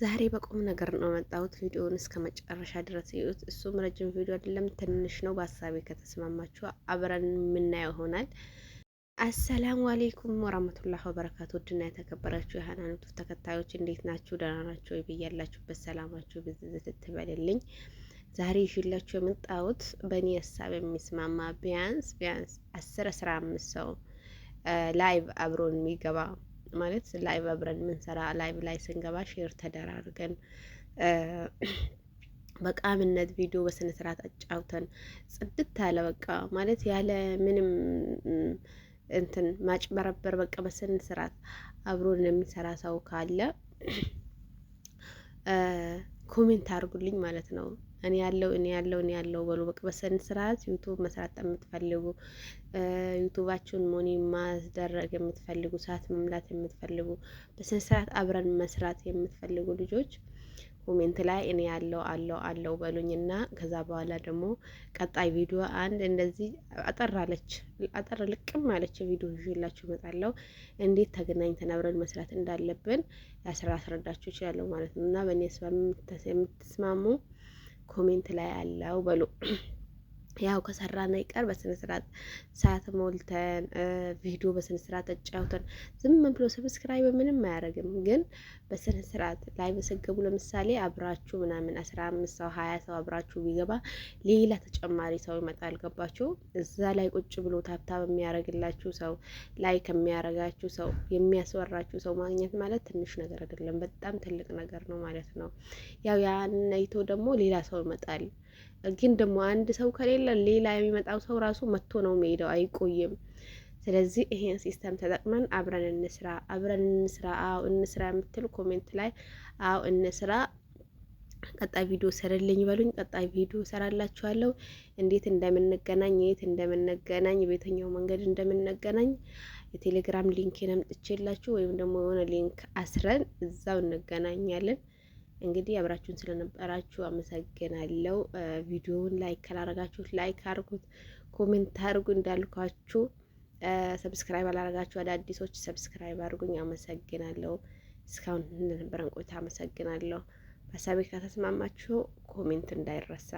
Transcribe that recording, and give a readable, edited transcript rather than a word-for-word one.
ዛሬ በቁም ነገር ነው መጣሁት። ቪዲዮውን እስከ መጨረሻ ድረስ ይዩት። እሱም ረጅም ቪዲዮ አይደለም፣ ትንሽ ነው። በሀሳቤ ከተስማማችሁ አብረን የምናየው ይሆናል። አሰላሙ አሌይኩም ወራህመቱላሂ ወበረካቱ። ውድና የተከበራችሁ የሃናኑቱ ተከታዮች እንዴት ናችሁ? ደህና ናችሁ ወይ? ብያላችሁበት ሰላማችሁ ብዝዝት ትበልልኝ። ዛሬ ይዤላችሁ የመጣሁት በእኔ ሀሳብ የሚስማማ ቢያንስ 10-15 ሰው ላይቭ አብሮን የሚገባ ማለት ላይቭ አብረን ምንሰራ ላይቭ ላይ ስንገባ ሼር ተደራርገን በቃምነት ቪዲዮ በስነ ስርዓት አጫውተን ጽድት ያለ በቃ ማለት ያለ ምንም እንትን ማጭበረበር በቃ በስነ ስርዓት አብሮን የሚሰራ ሰው ካለ ኮሜንት አድርጉልኝ ማለት ነው። እኔ ያለው በሉ በቃ በስነ ስርዓት ዩቲዩብ መስራት የምትፈልጉ ዩቲዩባችሁን ሞኒ ማስደረግ የምትፈልጉ ሰዓት መምላት የምትፈልጉ በስነ ስርዓት አብረን መስራት የምትፈልጉ ልጆች ኮሜንት ላይ እኔ አለው በሉኝና ከዛ በኋላ ደግሞ ቀጣይ ቪዲዮ አንድ እንደዚህ አጠር ልቅም ያለች ቪዲዮ ይዤላችሁ እመጣለሁ። እንዴት ተገናኝተን አብረን መስራት እንዳለብን አስረዳችሁ እችላለሁ ማለት ነው። እና በእኔ የምትስማሙ ኮሜንት ላይ አለው በሉ። ያው ከሰራን አይቀር በስነ ስርዓት ሰዓት ሞልተን ቪዲዮ በስነ ስርዓት ተጫውተን ዝም ብሎ ሰብስክራይብ ምንም አያደርግም። ግን በስነ ስርዓት ላይ በሰገቡ ለምሳሌ አብራችሁ ምናምን 15 ሰው 20 ሰው አብራችሁ ቢገባ ሌላ ተጨማሪ ሰው ይመጣል። ገባችሁ? እዛ ላይ ቁጭ ብሎ ታብታብ የሚያደርግላችሁ ሰው ላይ ከሚያደርጋችሁ ሰው የሚያስወራችሁ ሰው ማግኘት ማለት ትንሽ ነገር አይደለም፣ በጣም ትልቅ ነገር ነው ማለት ነው። ያው ያን አይቶ ደግሞ ሌላ ሰው ይመጣል። ግን ደግሞ አንድ ሰው ከሌለ ሌላ የሚመጣው ሰው ራሱ መጥቶ ነው የሚሄደው፣ አይቆይም። ስለዚህ ይሄን ሲስተም ተጠቅመን አብረን እንስራ። አዎ እንስራ የምትል ኮሜንት ላይ አዎ እንስራ፣ ቀጣይ ቪዲዮ ስርልኝ በሉኝ። ቀጣይ ቪዲዮ ሰራላችኋለሁ። እንዴት እንደምንገናኝ፣ የት እንደምንገናኝ፣ በየትኛው መንገድ እንደምንገናኝ የቴሌግራም ሊንክን አምጥቼላችሁ ወይም ደግሞ የሆነ ሊንክ አስረን እዛው እንገናኛለን። እንግዲህ አብራችሁን ስለነበራችሁ አመሰግናለሁ። ቪዲዮውን ላይክ ካላረጋችሁት ላይክ አርጉት፣ ኮሜንት አርጉ። እንዳልኳችሁ ሰብስክራይብ አላረጋችሁ አዳዲሶች ሰብስክራይብ አርጉኝ። አመሰግናለሁ። እስካሁን እንደነበረን ቆይታ አመሰግናለሁ። በሀሳቤ ከተስማማችሁ ኮሜንት እንዳይረሳ።